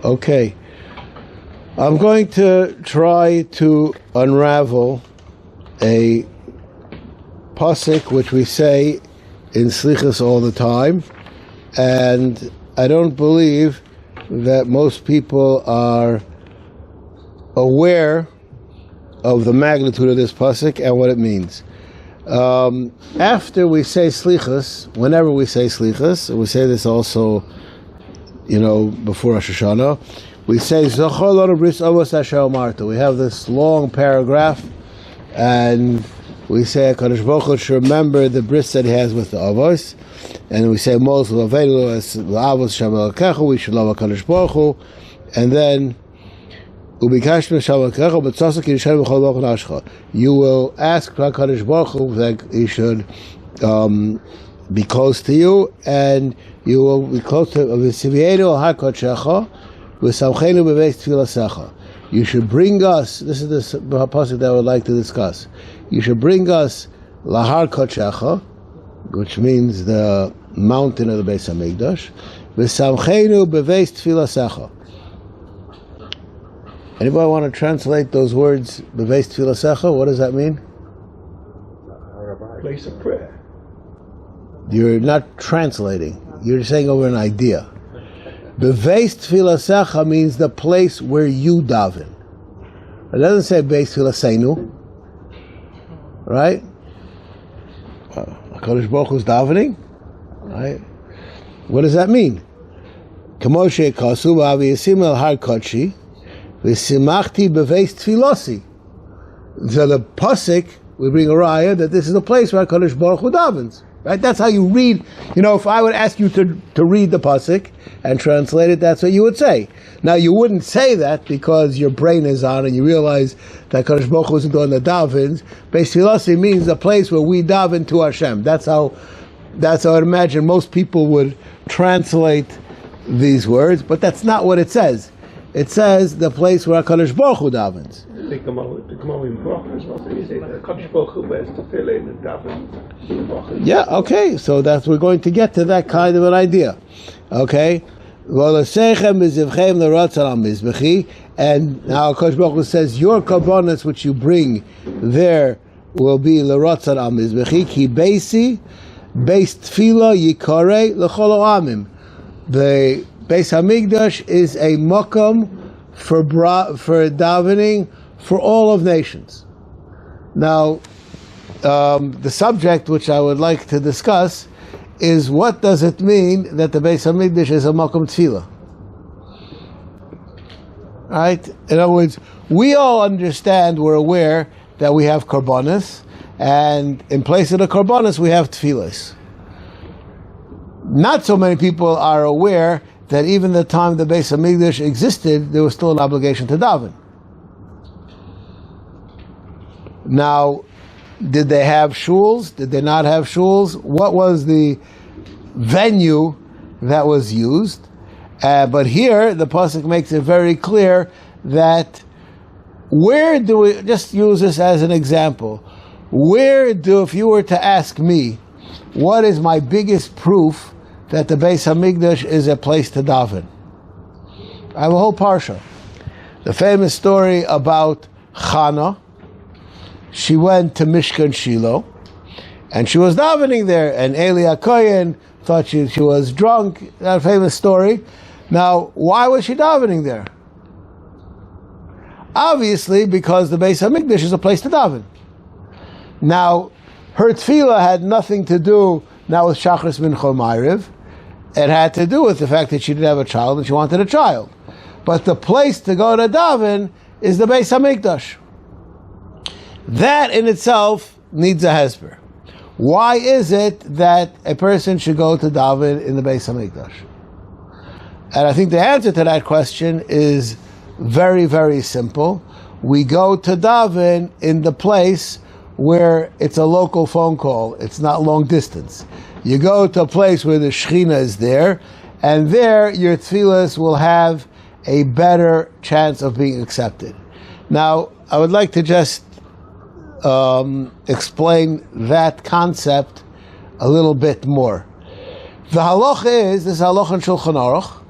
Okay. I'm going to try to unravel a pasuk which we say in Selichos all the time, and I don't believe that most people are aware of the magnitude of this pasuk and what it means. After we say Selichos, whenever we say Selichos, we say this also, before Rosh Hashanah, we say Zachor lanu bris Avos asher amarta. We have this long paragraph, and we say HaKadosh Baruch Hu should remember the bris that he has with the Avos, and we say Mos l'avelu as l'Avos Shem Elokecha. We should love HaKadosh Baruch Hu, and then Ubikashnu Shem Elokecha b'tzasuk yishem b'chol v'chol nafshecha. You will ask HaKadosh Baruch Hu that he should be close to you, and you will be close to v'sivienu al hakodshecha v'samchenu b'beis tfilasecha. You should bring us. This is the pasuk that I would like to discuss. You should bring us lahar kodshecha, which means the mountain of the Beis Hamikdash. V'samchenu b'beis tfilasecha. Anybody want to translate those words? B'beis tfilasecha. What does that mean? Place of prayer. You're not translating. You're saying over an idea. Beis tfilasecha means the place where you daven. It doesn't say beis tfilaseinu, right? HaKadosh Baruch Hu's davening, right? What does that mean? Kamoshe kasu v'aviyasim el har kodshi v'simachti beis tfilasi. So the pasuk, we bring a raya that this is the place where HaKadosh Baruch Hu davens. Right? That's how you read. If I would ask you to read the pasuk and translate it, that's what you would say. Now, you wouldn't say that because your brain is on and you realize that Kadosh Baruch Hu isn't doing the davens. Beis Tfilosi means the place where we daven to Hashem. That's how I'd imagine most people would translate these words, but that's not what it says. It says the place where Kadosh Baruch Hu davens. Yeah, okay, so we're going to get to that kind of an idea. Okay? And now Kadosh Baruch Hu says, your karbonos which you bring there will be l'rotzan al mizbechi, ki beisi, beis tefila yikare l'chol ha'amim. The Beis Hamikdash is a makom for davening for all of nations. Now, the subject which I would like to discuss is, what does it mean that the Beis Hamikdash is a makom tefillah? Right? In other words, we all understand, we're aware that we have karbonos, and in place of the karbonos we have tefillas. Not so many people are aware that even the time the Beis Hamikdash existed, there was still an obligation to daven. Now, did they have shuls? Did they not have shuls? What was the venue that was used? But here, the pasuk makes it very clear that where do we, just use this as an example, if you were to ask me, what is my biggest proof that the Beis Hamikdash is a place to daven? I have a whole parsha. The famous story about Chana. She went to Mishkan Shiloh, and she was davening there, and Eli HaKohen thought she was drunk. That famous story. Now, why was she davening there? Obviously, because the Beis Hamikdash is a place to daven. Now, her tefillah had nothing to do now with Shachris Mincha Ma'ariv. It had to do with the fact that she didn't have a child and she wanted a child. But the place to go to daven is the Beis Hamikdash. That in itself needs a hesper. Why is it that a person should go to daven in the Beis Hamikdash? And I think the answer to that question is very, very simple. We go to daven in the place where it's a local phone call. It's not long distance. You go to a place where the Shechina is there, and there your tefillas will have a better chance of being accepted. Now, I would like to just explain that concept a little bit more. The halacha is, this halacha in Shulchan Aruch,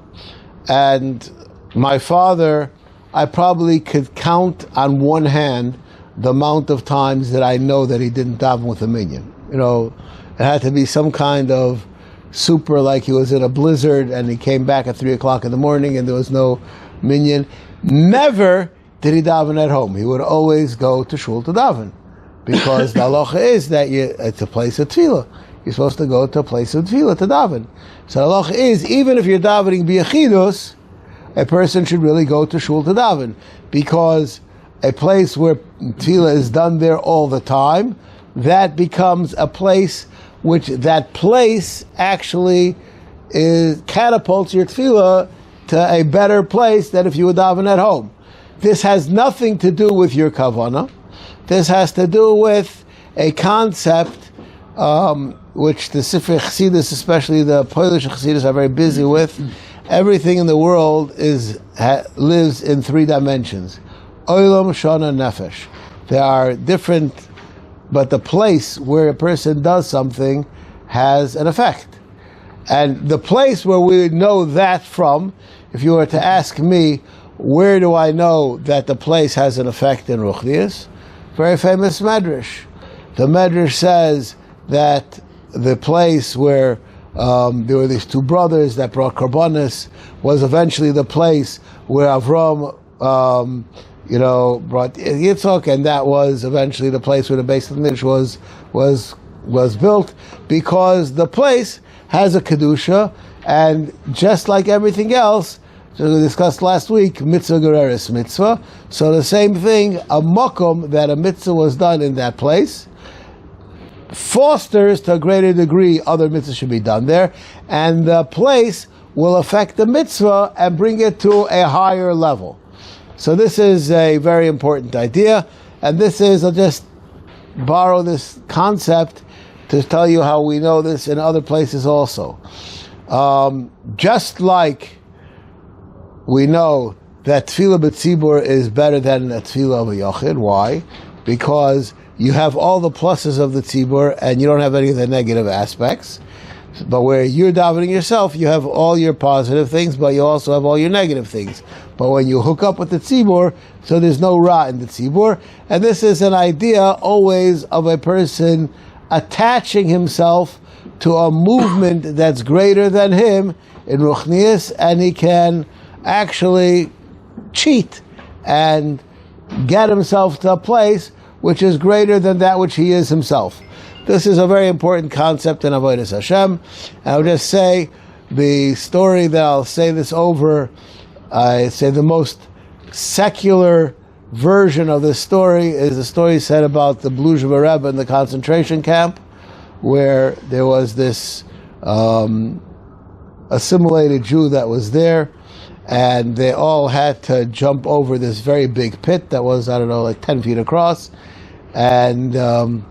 and my father, I probably could count on one hand the amount of times that I know that he didn't daven with a minyan. It had to be some kind of super, like he was in a blizzard and he came back at 3 o'clock in the morning and there was no minyan. Never did he daven at home. He would always go to shul to daven, because the halacha is that it's a place of tefillah. You're supposed to go to a place of tefillah to daven. So the halacha is, even if you're davening b'yachidus, a person should really go to shul to daven, because a place where tefillah is done there all the time, that becomes a place which that place actually catapults your tefillah to a better place than if you would daven at home. This has nothing to do with your kavanah. This has to do with a concept which the Sifrei Chassidus, especially the Polish Chassidus, are very busy with. Everything in the world lives in 3 dimensions. Olam, Shana, Nefesh. There are different, but the place where a person does something has an effect. And the place where we would know that from, if you were to ask me, where do I know that the place has an effect in Ruchnius? Very famous Medrash. The Medrash says that the place where there were these 2 brothers that brought Karbonis was eventually the place where Avrohom brought Yitzchak, and that was eventually the place where the Beis was built, because the place has a kedusha, and just like everything else, as we discussed last week, mitzvah gereris mitzvah. So the same thing, a makom that a mitzvah was done in that place fosters to a greater degree other mitzvahs should be done there, and the place will affect the mitzvah and bring it to a higher level. So this is a very important idea, and this is, I'll just borrow this concept to tell you how we know this in other places also. Just like we know that tefillah b'tzibur is better than a tefillah of a yachid. Why? Because you have all the pluses of the tzibur and you don't have any of the negative aspects. But where you're davening yourself, you have all your positive things, but you also have all your negative things. But when you hook up with the tzibur, so there's no ra in the tzibur. And this is an idea always of a person attaching himself to a movement that's greater than him in Ruchnius, and he can actually cheat and get himself to a place which is greater than that which he is himself. This is a very important concept in Avodas Hashem. And I'll just say the story that I'll say this over, I say the most secular version of this story is the story said about the Bluzhev Rebbe in the concentration camp, where there was this assimilated Jew that was there, and they all had to jump over this very big pit that was, like 10 feet across, and the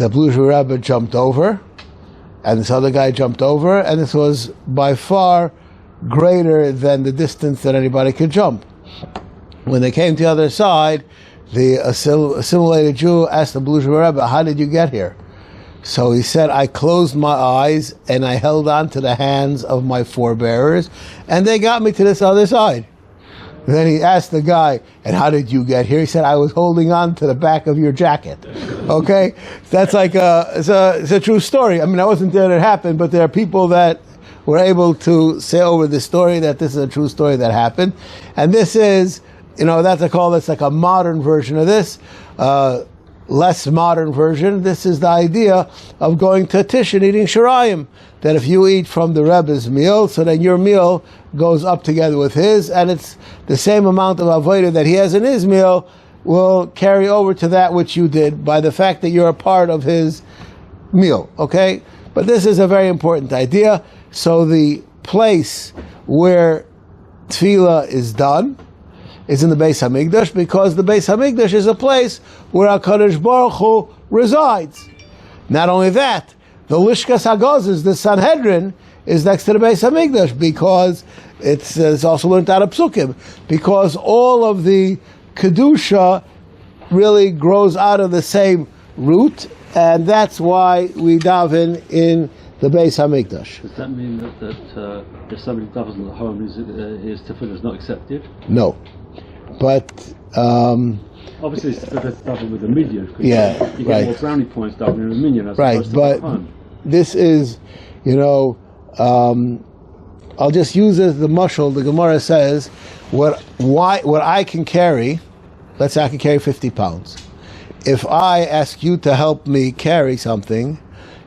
Bluzhev Rebbe jumped over, and this other guy jumped over, and this was by far greater than the distance that anybody could jump. When they came to the other side, the assimilated Jew asked the Bluzhev Rebbe, "How did you get here?" So he said, "I closed my eyes and I held on to the hands of my forebearers, and they got me to this other side." And then he asked the guy, "And how did you get here?" He said, "I was holding on to the back of your jacket." Okay? That's like it's a true story. I mean, I wasn't there when it happened, but there are people that were able to say over the story that this is a true story that happened. And this is, that's I call this like a modern version of this. Less modern version, this is the idea of going to a tish and eating shirayim. That if you eat from the Rebbe's meal, so then your meal goes up together with his, and it's the same amount of avodah that he has in his meal will carry over to that which you did by the fact that you're a part of his meal, okay? But this is a very important idea. So the place where tefillah is done is in the Beis Hamikdash, because the Beis Hamikdash is a place where HaKadosh Baruch Hu resides. Not only that, the Lishkas HaGozes, the Sanhedrin, is next to the Beis Hamikdash, because it's also learned out of Psukim, because all of the Kedusha really grows out of the same root, and that's why we daven in the Beis Hamikdash. Does that mean that if somebody davens at home, his tefillah is not accepted? No, but obviously it's the best daven with a minyan. Yeah, you get more brownie points davening with a minyan as opposed to at home. This is, I'll just use as the mashal. The Gemara says, what I can carry. Let's say I can carry 50 pounds. If I ask you to help me carry something,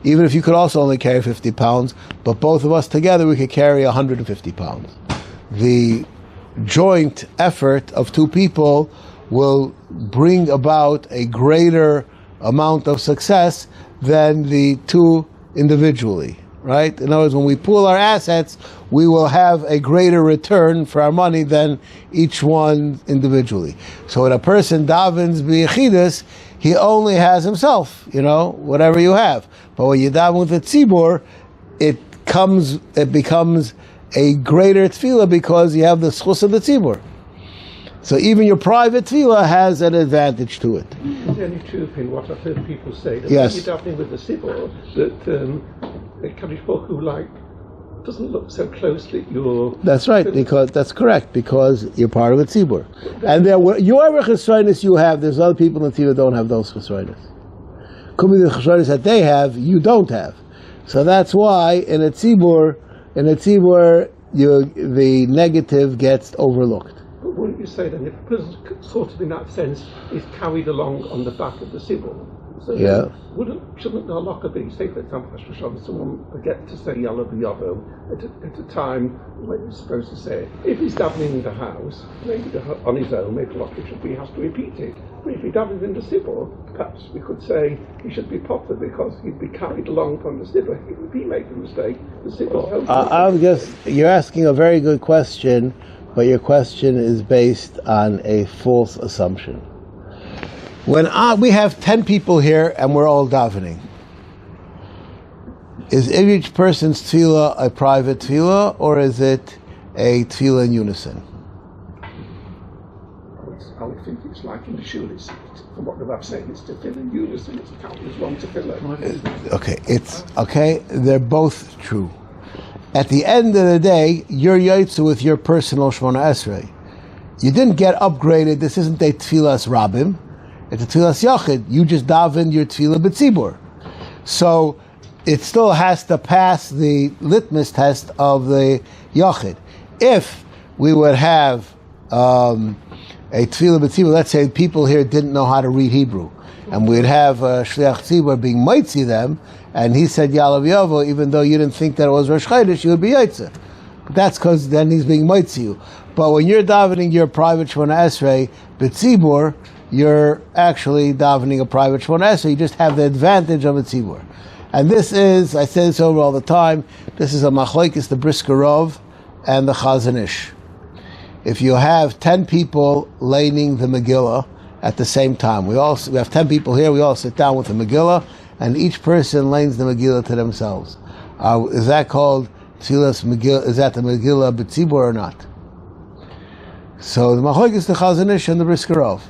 even if you could also only carry 50 pounds, but both of us together we could carry 150 pounds. The joint effort of two people will bring about a greater amount of success than the two individually, right? In other words, when we pool our assets, we will have a greater return for our money than each one individually. So when a person davens b'yechidus, he only has himself, whatever you have. But when you daven with the tzibur, it becomes a greater tefillah because you have the schus of the tzibur. So even your private tefillah has an advantage to it. Is there any truth in what I've heard people say? That yes. When you're davening with the tzibur, that the Kaddish Baruch Hu doesn't look so closely at your... That's right, that's correct, because you're part of a tzibur. And whatever chesroinus you have, there's other people in the tzibur don't have those chesroinus. Could be the chesroinus that they have, you don't have. So that's why in a tzibur, the negative gets overlooked. But wouldn't you say then, if a person sort of in that sense is carried along on the back of the tzibur, so yeah. Shouldn't the halakha be, say for example, someone forget to say Yalav Yavo at a time when you're supposed to say it. If he's davening in the house, maybe on his own, maybe halakha should be, he has to repeat it. But if he davens in the tzibur, perhaps we could say he should be potter because he'd be carried along from the tzibur. If he made a mistake, the tzibur... You're asking a very good question, but your question is based on a false assumption. When we have 10 people here and we're all davening, is each person's tefillah a private tefillah or is it a tefillah in unison? I would think it's like in the shul, from what the Rabbi said, it's tefillah in unison, it's counted as one tefillah. Okay, they're both true. At the end of the day, you're yotze with your personal Shemona Esrei. You didn't get upgraded, this isn't a tefillas Rabbim, it's a tefillas Yachid. You just daven your tefillah b'tzibur. So it still has to pass the litmus test of the Yachid. If we would have a tefillah b'tzibur, let's say people here didn't know how to read Hebrew, and we'd have Shliach Tzibur being mitzi them, and he said Yalav Yavo, even though you didn't think that it was Rosh Chodesh, you would be Yaitze. But that's because then he's being mitzi you. But when you're davening your private Shemona Esrei b'tzibur, you're actually davening a private Shemona Esrei. You just have the advantage of a tzibur. And this is, I say this over all the time, this is a machlokes, the Brisker Rov and the Chazon Ish. If you have 10 people laning the Megillah at the same time, we have 10 people here, we all sit down with the Megillah, and each person lanes the Megillah to themselves. Is that called Tfilas Megillah? Is that the Megillah b'tzibur or not? So the machlokes, the Chazon Ish and the Brisker Rov.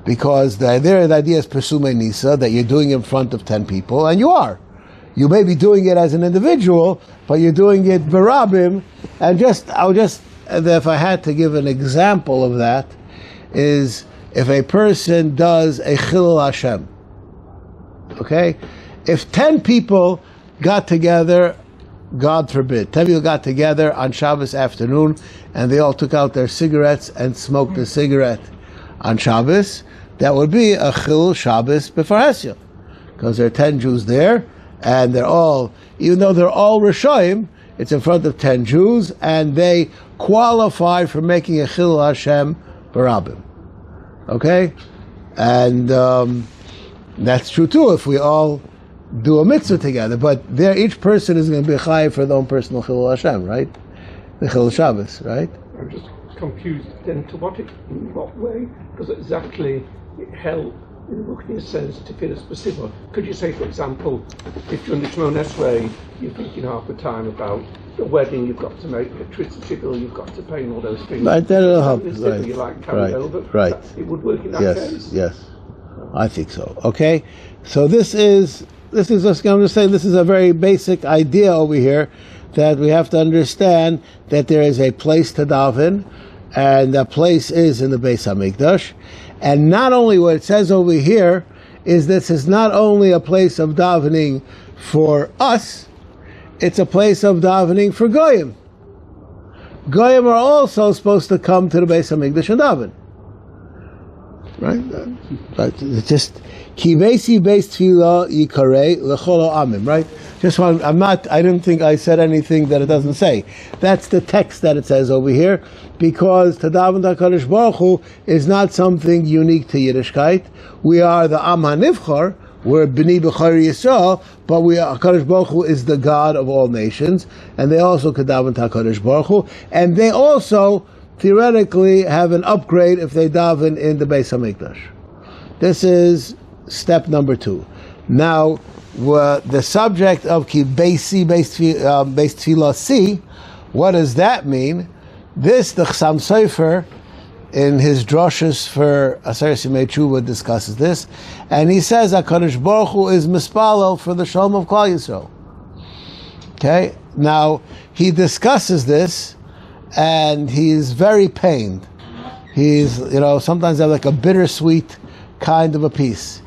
Because the idea is Pesume Nisa, that you're doing it in front of 10 people, and you are. You may be doing it as an individual, but you're doing it berabim, and if I had to give an example of that, is if a person does a Chilul Hashem. Okay? If 10 people got together, God forbid, 10 people got together on Shabbos afternoon, and they all took out their cigarettes and smoked a cigarette on Shabbos, that would be a Chilul Shabbos b'Farhesya. Because there are 10 Jews there, and they're all, even though they're all Rishoyim, it's in front of 10 Jews, and they qualify for making a Chilul Hashem b'Rabim. Okay? And that's true too if we all do a mitzvah together, but there each person is going to be chayav for their own personal Chilul Hashem, right? The Chilul Shabbos, right? I'm just confused then in what way does it exactly help in the Ruchniya sense to feel specific? Could you say, for example, if you're in the Shemona Esrei, you're thinking half the time about the wedding you've got to make, the electricity bill you've got to pay, and all those things. Right, that'll help. Right. You like carry over. Right. It would work in that case. Yes. I think so. Okay. So this is this is just, I'm just saying, this is a very basic idea over here, that we have to understand that there is a place to daven, and that place is in the Beis HaMikdash. And not only what it says over here is this is not only a place of davening for us, it's a place of davening for Goyim. Goyim are also supposed to come to the Beis HaMikdash and daven. Right? It's just Ki Beisi Beis Tefillah Yikarei L'chol Amim. Right? Just one. I didn't think I said anything that it doesn't say. That's the text that it says over here, because to daven HaKadosh Baruch Hu is not something unique to Yiddishkeit. We are the Am HaNivchar. We're B'nai B'char Yisrael, but HaKadosh Baruch Hu is the God of all nations, and they also could daven HaKadosh Baruch Hu, and they also theoretically have an upgrade if they daven in the Beis HaMikdash. This is step number 2. Now, the subject of Ki Beisi Beis Tefillah Si, what does that mean? This, the Chassam Sofer, in his drushes for Aseret Yimei Tshuva, discusses this, and he says HaKadosh Baruch Hu is mispalel for the Shalom of Klal Yisrael. Okay, now he discusses this, and he's very pained. He's, sometimes they have like a bittersweet kind of a piece.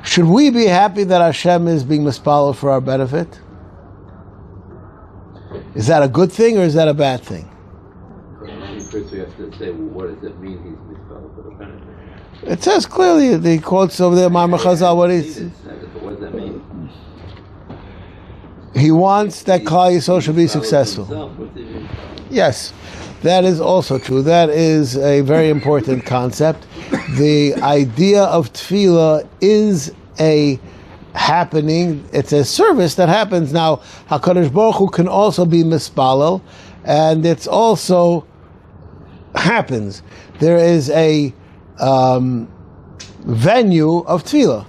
Should we be happy that Hashem is being mispalel for our benefit? Is that a good thing or is that a bad thing? First we have to say, what does it mean he's mispalel for the benefit? It says clearly, the quotes over there, Ma'amar Chazal, what is... What does that mean? He wants that Klal Yisrael should be successful. Yes, that is also true. That is a very important concept. The idea of tefillah is a happening. It's a service that happens. Now, HaKadosh Baruch Hu can also be mispalel, and it's also happens. There is a venue of tefillah,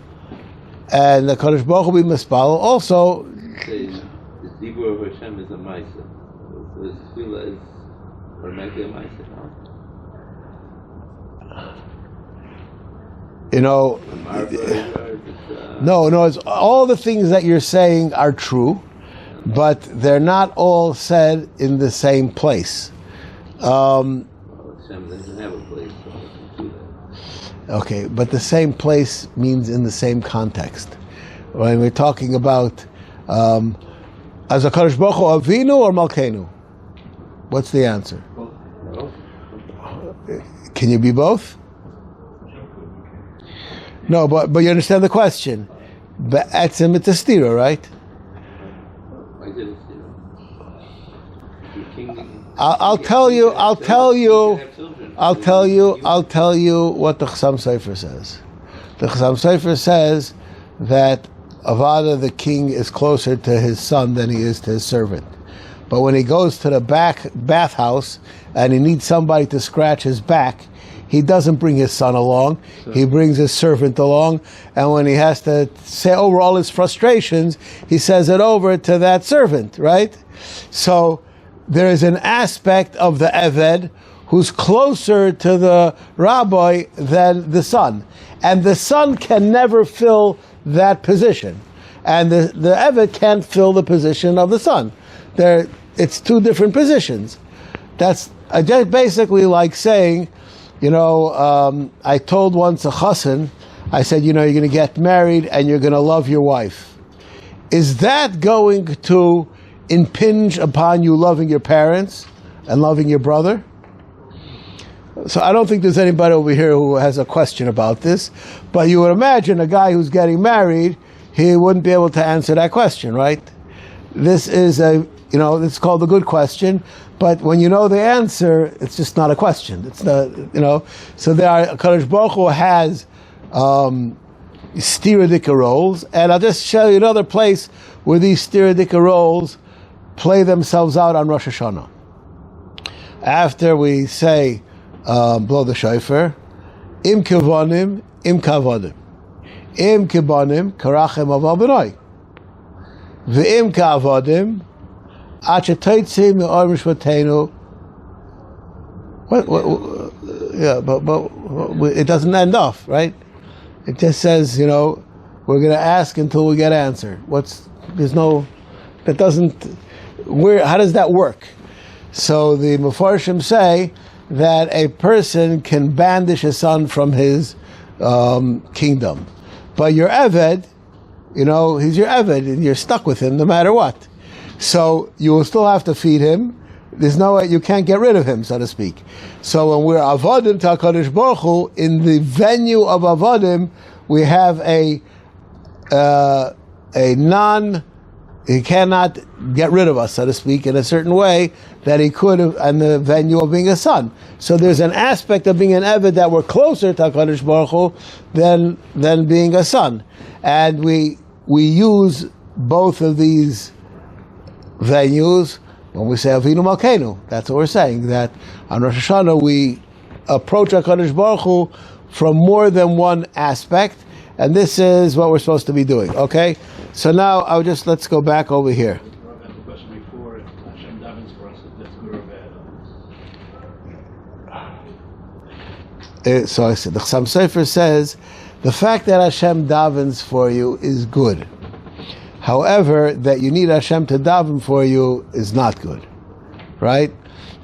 and the HaKadosh Baruch Hu be mispalel also. The Zibur of Hashem is a Maisa. So the tefillah is automatically a Maisa, no? No, it's all the things that you're saying are true, but they're not all said in the same place. Hashem doesn't have a place, so I can do that. Okay, but the same place means in the same context. When we're talking about as a HaKadosh Baruch Hu Avinu or Malkeinu, what's the answer? No. Can you be both? No, but you understand the question. But Etzem it's a stira, right? Why did it stira? I'll tell you what the Chassam Sofer says. The Chassam Sofer says that Avada, the king, is closer to his son than he is to his servant. But when he goes to the bathhouse and he needs somebody to scratch his back, he doesn't bring his son along. He brings his servant along. And when he has to say over all his frustrations, he says it over to that servant, right? So there is an aspect of the Eved who's closer to the Rabbi than the son. And the son can never fill that position. And the Eved can't fill the position of the son. It's two different positions. That's just basically like saying, I told once a chassan, I said, you're going to get married and you're going to love your wife. Is that going to impinge upon you loving your parents and loving your brother? So I don't think there's anybody over here who has a question about this, but you would imagine a guy who's getting married, he wouldn't be able to answer that question, right? This is it's called a good question, but when you know the answer, it's just not a question. It's not, So HaKadosh Baruch Hu has stiradika roles, and I'll just show you another place where these stiradika roles play themselves out on Rosh Hashanah. After we say, blow the shofar, im kivonim, im kavodim. Im kibonim, karachem aval b'noi. V'im kavodim, at shetoitzim me'or mishvatenu. Yeah, but it doesn't end off, right? It just says, We're going to ask until we get answered. How does that work? So the Mefarshim say that a person can banish his son from his kingdom. But your Eved, he's your Eved, and you're stuck with him no matter what. So you will still have to feed him. There's no way, you can't get rid of him, so to speak. So when we're Avodim to HaKadosh Baruch Hu, in the venue of Avodim, we have he cannot get rid of us, so to speak, in a certain way that he could have in the venue of being a son. So there's an aspect of being an Eved that we're closer to HaKadosh Baruch Hu than being a son. And we use both of these venues when we say Avinu Malkeinu. That's what we're saying, that on Rosh Hashanah we approach HaKadosh Baruch Hu from more than one aspect, and this is what we're supposed to be doing. Okay? So now let's go back over here. The question before, Hashem davens for us, if that's good or bad. So I said, the Chassam Sofer says, the fact that Hashem davens for you is good. However, that you need Hashem to daven for you is not good. Right?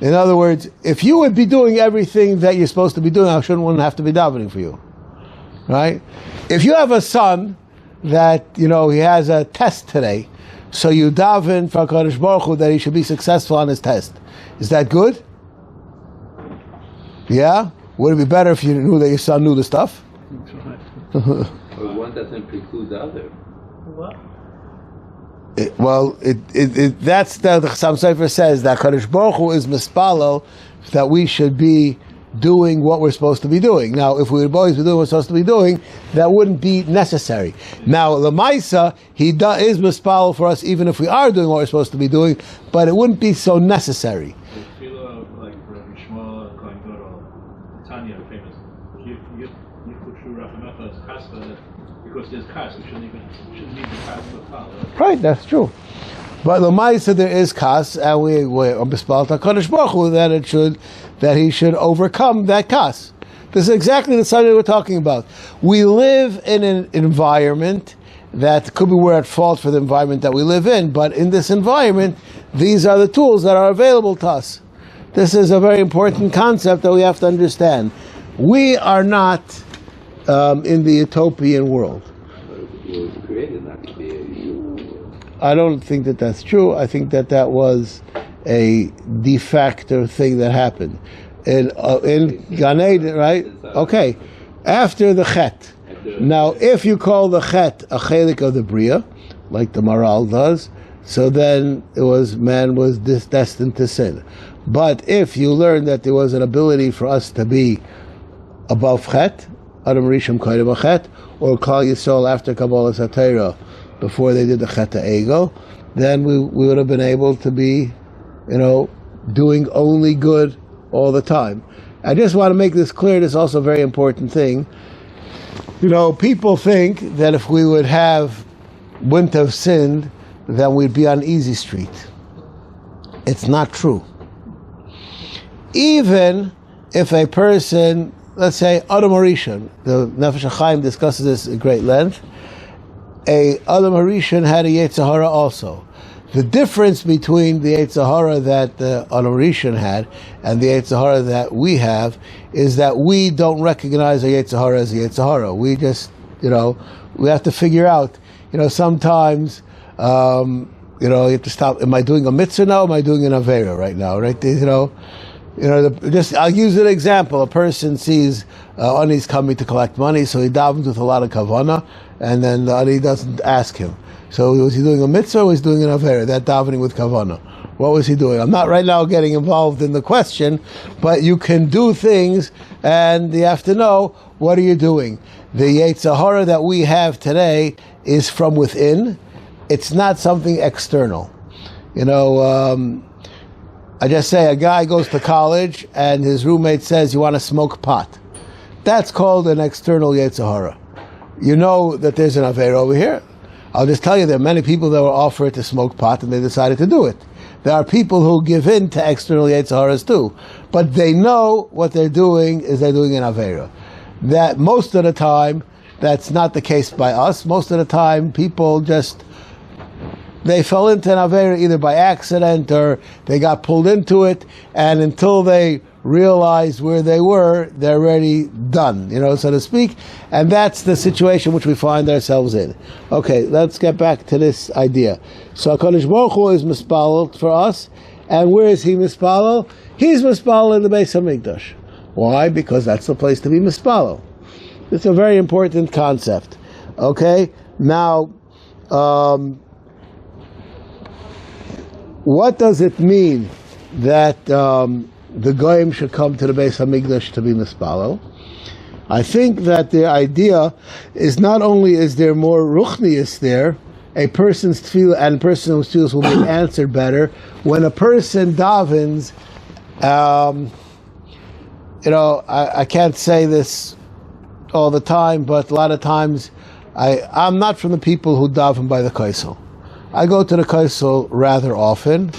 In other words, if you would be doing everything that you're supposed to be doing, Hashem wouldn't have to be davening for you. Right? If you have a son that, he has a test today, so you daven for HaKadosh Baruch Hu that he should be successful on his test. Is that good? Yeah? Would it be better if you knew that your son knew the stuff? But one doesn't preclude the other. What? That's the Chassam Sofer says that HaKadosh Baruch Hu is mispalel that we should be doing what we're supposed to be doing. Now, if we would always be doing what we're supposed to be doing, that wouldn't be necessary. Now, Lamaisa, he is mispalel for us even if we are doing what we're supposed to be doing, but it wouldn't be so necessary. The tefillah like Mishmar, Kohen Gadol, Tanya, famous. You put through Rachamecha's kasta because there's kas. You shouldn't need the kas to follow. Right, that's true. But Lamaisa, there is kas, and we're mispalel to HaKadosh Baruch Hu that he should overcome that kas. This is exactly the subject we're talking about. We live in an environment that could be we're at fault for the environment that we live in, but in this environment, these are the tools that are available to us. This is a very important concept that we have to understand. We are not in the utopian world. It was created not to be a I don't think that that's true. I think that was a de facto thing that happened in Gan Eden, right? Okay, after the Chet. Now, if you call the Chet a chelik of the Bria, like the Maral does, so then man was destined to sin. But if you learn that there was an ability for us to be above Chet, Adam Rishon Kodev Chet, or Klal Yisrael after Kabbalah Satira, before they did the Chet Ego, then we would have been able to be, doing only good all the time. I just want to make this clear. This is also a very important thing. People think that if we wouldn't have sinned, then we'd be on easy street. It's not true. Even if a person, let's say Adam Harishon, the Nefesh HaChaim discusses this at great length, Adam Harishon had a Yetzer Hara also. The difference between the Yetzer Hara that Adam Harishon had and the Yetzer Hara that we have is that we don't recognize a Yetzer Hara as a Yetzer Hara. We just, we have to figure out, sometimes, you have to stop. Am I doing a mitzvah now? Am I doing an avera right now? Right? I'll use an example. A person sees Ani's coming to collect money, so he davens with a lot of kavanah, and then Ani doesn't ask him. So was he doing a mitzvah or was he doing an avera? That davening with kavanah. What was he doing? I'm not right now getting involved in the question, but you can do things, and you have to know what are you doing. The Yetzer Hara that we have today is from within. It's not something external. I just say a guy goes to college and his roommate says, you want to smoke pot. That's called an external Yetzer Hara. You know that there's an Avera over here. I'll just tell you there are many people that were offered to smoke pot and they decided to do it. There are people who give in to external Yetzer Haras too. But they know what they're doing is they're doing an Avera. That most of the time, that's not the case by us. Most of the time, people they fell into an Avera either by accident or they got pulled into it, and until they realized where they were, they're already done, so to speak. And that's the situation which we find ourselves in. Okay, let's get back to this idea. So HaKadosh Baruch Hu is mispalel for us, and where is he mispalel? He's mispalel in the Beis HaMikdash. Why? Because that's the place to be mispalel. It's a very important concept. Okay, now, what does it mean that the Goyim should come to the Beis HaMikdash to be mispalel? I think that the idea is not only is there more ruchnius there, a person's tefillah and a person's tefillah will be answered better when a person davens. I can't say this all the time, but a lot of times I'm not from the people who daven by the kaisel. I go to the kaisel rather often,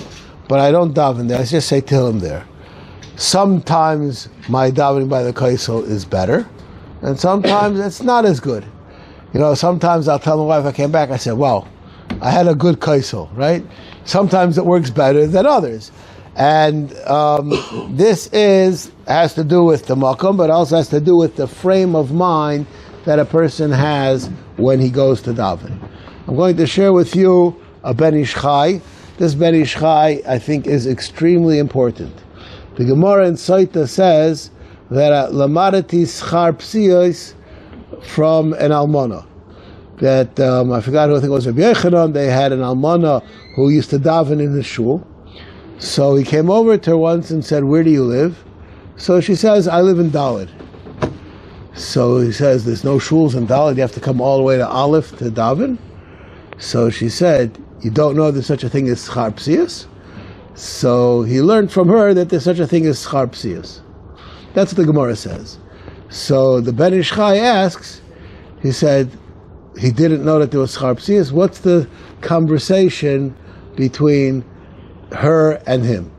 but I don't daven there. I just say Tehillim there. Sometimes my davening by the kaisel is better, and sometimes it's not as good. Sometimes I'll tell my wife I came back, I said, wow, I had a good kaisel, right? Sometimes it works better than others. And this has to do with the makom, but also has to do with the frame of mind that a person has when he goes to daven. I'm going to share with you a Ben Ish Chai. This Ben Ish Chai, I think, is extremely important. The Gemara in Saita says that lamadati schar psiyos from an almana. That I forgot who, I think it was Rabbi Yochanan. They had an almana who used to daven in the shul. So he came over to her once and said, "Where do you live?" So she says, "I live in Dalet." So he says, "There's no shuls in Dalet. You have to come all the way to Aleph to daven." So she said, "You don't know there's such a thing as schar psiyos?" So he learned from her that there's such a thing as schar psiyos. That's what the Gemara says. So the Ben Ish Chai asks, he said he didn't know that there was schar psiyos. What's the conversation between her and him?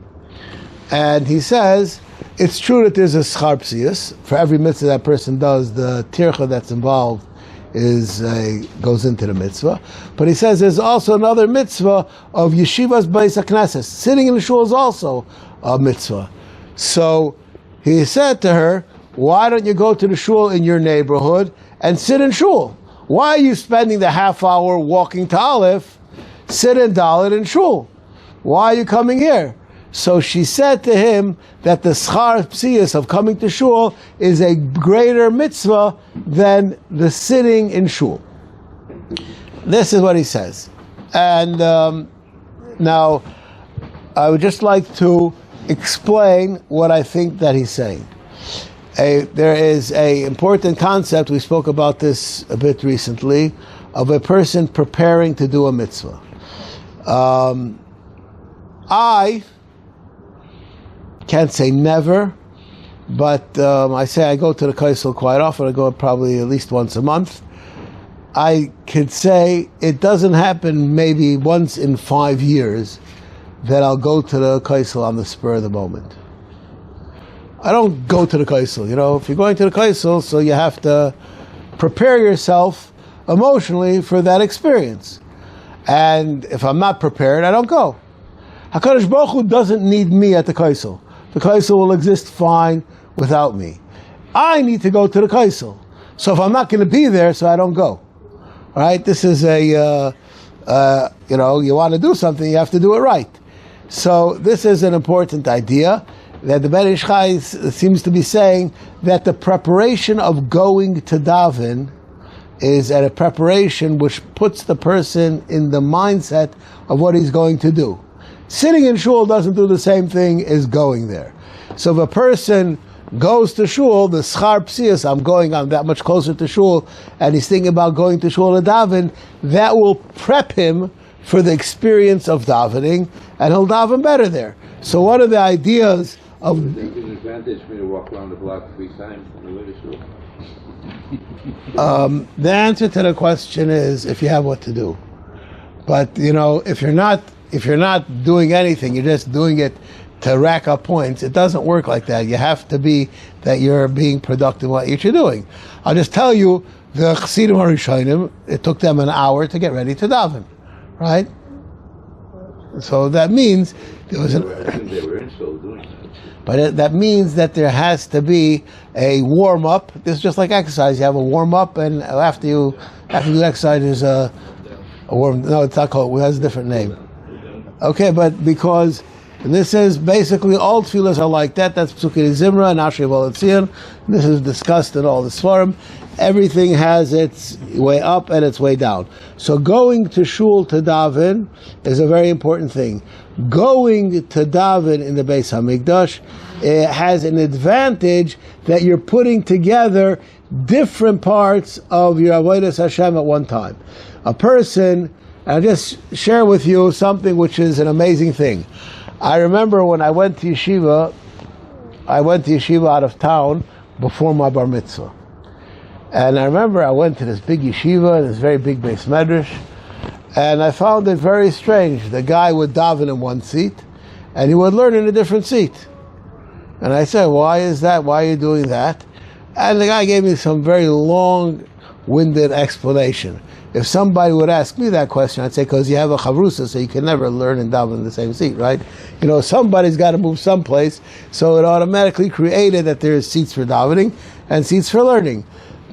And he says, it's true that there's a schar psiyos. For every mitzvah that person does, the tircha that's involved goes into the mitzvah. But he says there's also another mitzvah of yeshivas Beis HaKnesses. Sitting in the shul is also a mitzvah. So he said to her, why don't you go to the shul in your neighborhood and sit in shul? Why are you spending the half hour walking to Aleph? Sit in Dalet in shul. Why are you coming here? So she said to him that the schar psiyos of coming to shul is a greater mitzvah than the sitting in shul. This is what he says. And now, I would just like to explain what I think that he's saying. There is an important concept, we spoke about this a bit recently, of a person preparing to do a mitzvah. I can't say never, but I say I go to the kaisel quite often. I go probably at least once a month. I could say it doesn't happen maybe once in 5 years that I'll go to the kaisel on the spur of the moment. I don't go to the kaisel. If you're going to the kaisel, so you have to prepare yourself emotionally for that experience. And if I'm not prepared, I don't go. HaKadosh Baruch Hu doesn't need me at the kaisel. The kaisel will exist fine without me. I need to go to the kaisel. So if I'm not going to be there, so I don't go. All right? This is you want to do something, you have to do it right. So this is an important idea that the Ben Ish Chai seems to be saying that the preparation of going to daven is a preparation which puts the person in the mindset of what he's going to do. Sitting in shul doesn't do the same thing as going there. So if a person goes to shul, the schar psiyos, I'm that much closer to shul, and he's thinking about going to shul to daven, that will prep him for the experience of davening, and he'll daven better there. So one of the ideas of... It's an advantage for me to walk around the block 3 times on the way to shul. The answer to the question is if you have what to do. But, if you're not doing anything, you're just doing it to rack up points, it doesn't work like that. You have to be that you're being productive in what you're doing. I'll just tell you the Chassidim Harishonim, it took them an hour to get ready to daven, right? So that means there was They were in Shul doing that. but that means that there has to be a warm up. This is just like exercise. You have a warm up, and after you do exercise, there's a warm. No, it's not called. It has a different name. Okay, but because and this is basically all tefillahs are like that. That's Psukei Zimra and Ashrei V'Letzion. This is discussed in all the Svarim. Everything has its way up and its way down. So going to shul to daven is a very important thing. Going to daven in the Beis Hamikdash has an advantage that you're putting together different parts of your Avodas Hashem at one time. A person, I'll just share with you something which is an amazing thing. I remember when I went to yeshiva out of town before my bar mitzvah. And I remember I went to this big yeshiva, this very big Beis Medrash, and I found it very strange. The guy would daven in one seat, and he would learn in a different seat. And I said, why is that? Why are you doing that? And the guy gave me some very long-winded explanation. If somebody would ask me that question, I'd say, because you have a chavrusa, so you can never learn and daven in the same seat, right? You know, somebody's got to move someplace, so it automatically created that there's seats for davening and seats for learning.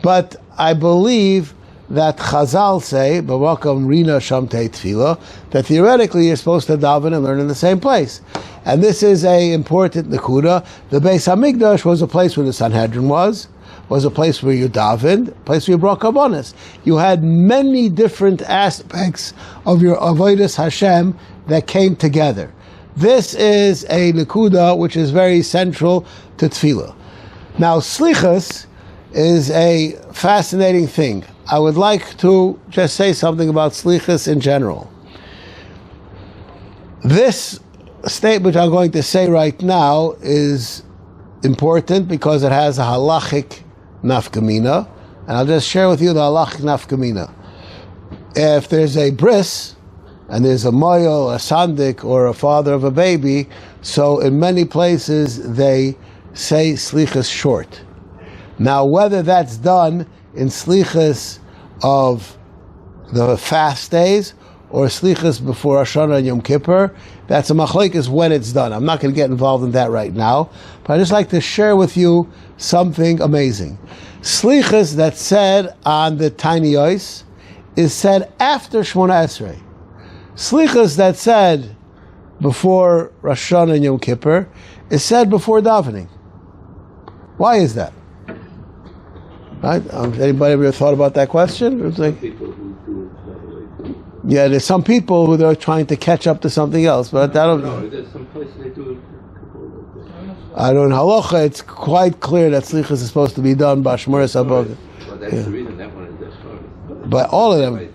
But I believe that Chazal say, B'makam Rina Shamtei Tefillah, that theoretically you're supposed to daven and learn in the same place. And this is a important nekuda. The Beis Hamikdash was a place where the Sanhedrin was a place where you davened, a place where you brought karbonos. You had many different aspects of your avodas Hashem that came together. This is a nekuda which is very central to tefillah. Now, slichas is a fascinating thing. I would like to just say something about slichas in general. This statement I'm going to say right now is important because it has a halachic nafkamina, and I'll just share with you the halachic nafkamina. If there's a bris, and there's a moyel, a sandik, or a father of a baby, so in many places they say slichas short. Now, whether that's done in slichas of the fast days or slichas before Hashanah and Yom Kippur, that's a machlokes when it's done. I'm not going to get involved in that right now, but I'd just like to share with you something amazing. Slichas that's said on the tiny ice is said after Shmona Esrei. Slichas that's said before Rosh Hashanah and Yom Kippur is said before davening. Why is that? Right? Anybody ever thought about that question? It's like, People who do it that way. yeah, there's some people who are trying to catch up to something else, but I don't know. No, there's some places they do it. I don't know. Halacha, it's quite clear that slichas is supposed to be done by Shmoras Abod. Well, that's the reason that one is that short. But all of them.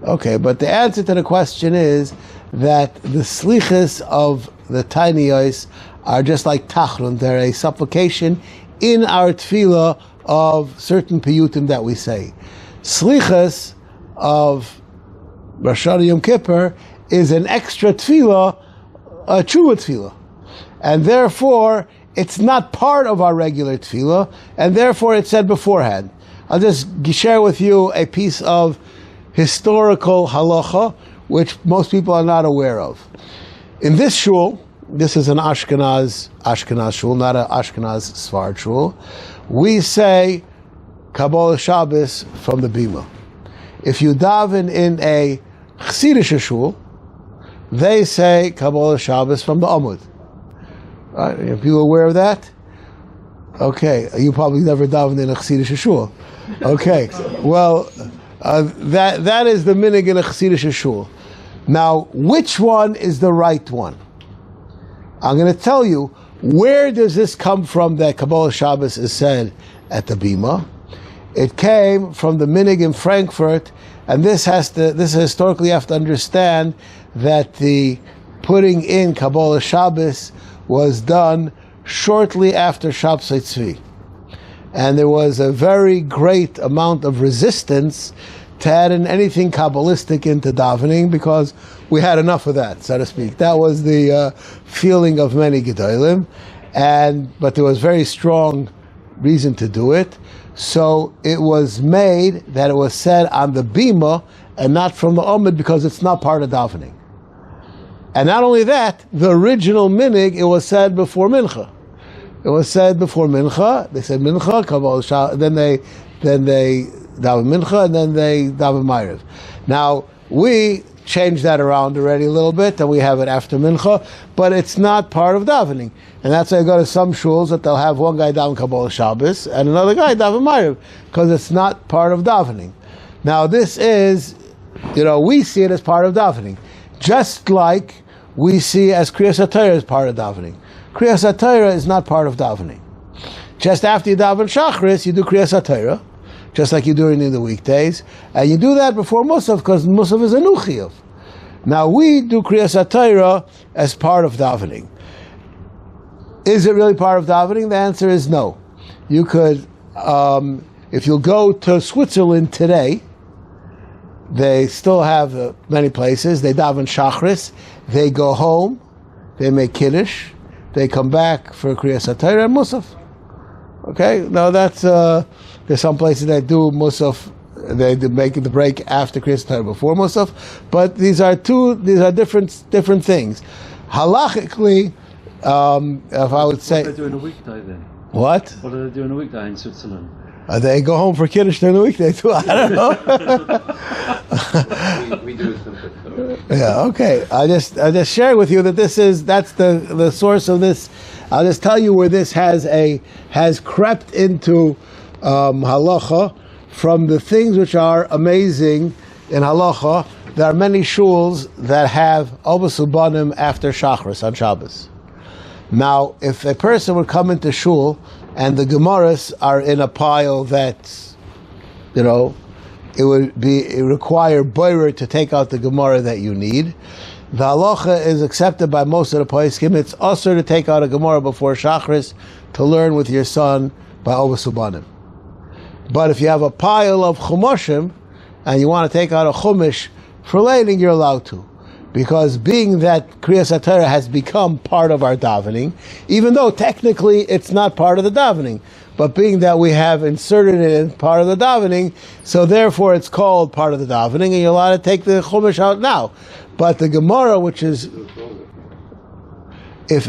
Okay, but the answer to the question is that the slichas of the tiny ice are just like tachrun. They're a supplication in our tefillah of certain piyutim that we say. Slichas of Rosh Hashanah Yom Kippur is an extra tefillah, a true tefillah. And therefore, it's not part of our regular tefillah, and therefore it's said beforehand. I'll just share with you a piece of historical halacha, which most people are not aware of. In this shul, this is an Ashkenaz shul, not an Ashkenaz Sfard shul, we say Kabbalah Shabbos from the Bima. If you daven in a Chassidish shul, they say Kabbalah Shabbos from the Amud. Right? Are people aware of that? Okay, you probably never davened in a Chassidish shul. Okay, well, that is the minig in a Chassidish shul. Now, which one is the right one? I'm going to tell you, where does this come from that Kabbalah Shabbos is said at the Bima? It came from the minig in Frankfurt, and this historically you have to understand that the putting in Kabbalah Shabbos was done shortly after Shabsai Tzvi. And there was a very great amount of resistance to add in anything Kabbalistic into davening because we had enough of that, so to speak. That was the feeling of many Gedolim, but there was very strong reason to do it. So it was made that it was said on the bima and not from the omid because it's not part of davening. And not only that, the original minig, it was said before mincha. It was said before mincha. They said mincha, kabbalah shah, then they daven mincha, and then they daven ma'ariv. Now we changed that around already a little bit, and we have it after mincha, but it's not part of davening. And that's why I go to some shuls that they'll have one guy daven kabbalah Shabbos and another guy daven ma'ariv, because it's not part of davening. Now this is, we see it as part of davening, just like we see as Kriyas HaTorah as part of davening. Kriyas HaTorah is not part of davening. Just after you daven Shachris, you do Kriyas HaTorah, just like you do it in the weekdays, and you do that before Musaf, because Musaf is a new chiyuv. Now we do Kriyas HaTorah as part of davening. Is it really part of davening? The answer is no. You could, if you go to Switzerland today, they still have many places. They daven Shachris, they go home, they make Kiddush, they come back for Kriyas HaTorah and Musaf. Okay, now that's there's some places that do Musaf, they make the break after Kriyas HaTorah before Musaf, but these are different things. Halachically, if I would say, what do they do in a weekday then? What? What do they do in a weekday in Switzerland? They go home for Kiddush during the weekday too. I don't know. we do something. Yeah, okay. I just share with you that that's the source of this. I'll just tell you where this has crept into halacha from the things which are amazing in halacha. There are many shuls that have Obas Ubanim after Shachris on Shabbos. Now, if a person would come into shul and the Gemaras are in a pile that's, it would require boirer to take out the Gemara that you need. The halacha is accepted by most of the poskim. It's usher to take out a Gemara before Shachris to learn with your son by Obas Ubanim. But if you have a pile of Chumoshim and you want to take out a Chumash for laning, you're allowed to. Because being that Kriyas HaTorah has become part of our davening, even though technically it's not part of the davening, but being that we have inserted it in part of the davening, so therefore it's called part of the davening, and you're allowed to take the Chumash out now. But the Gemara, which is, if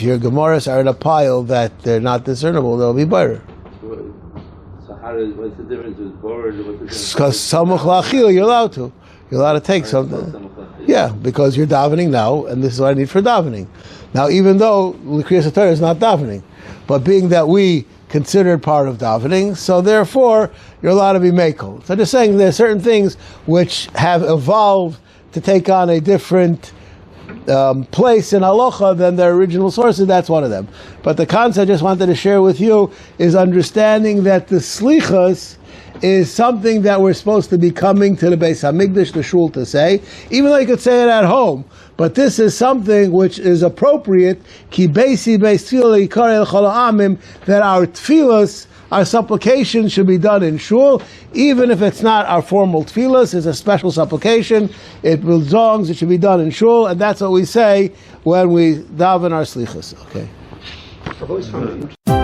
your Gemaras are in a pile that they're not discernible, they'll be better. So what's the difference with board? Because Samuch Lachil, you're allowed to. You're allowed to take something. Yeah, because you're davening now, and this is what I need for davening. Now, even though Kriyas HaTorah is not davening, but being that we consider it part of davening, so therefore you're allowed to be mekel. So just saying there are certain things which have evolved to take on a different place in halacha than their original sources. That's one of them. But the concept I just wanted to share with you is understanding that the slichos is something that we're supposed to be coming to the Beis Hamikdash, the shul, to say, even though you could say it at home. But this is something which is appropriate, ki beisi beis tefillah yikar el chol ha'amim, that our tefillas, our supplication should be done in shul, even if it's not our formal tefillas, it's a special supplication, it belongs, it should be done in shul, and that's what we say when we daven our slichos. Okay. I've always found it interesting.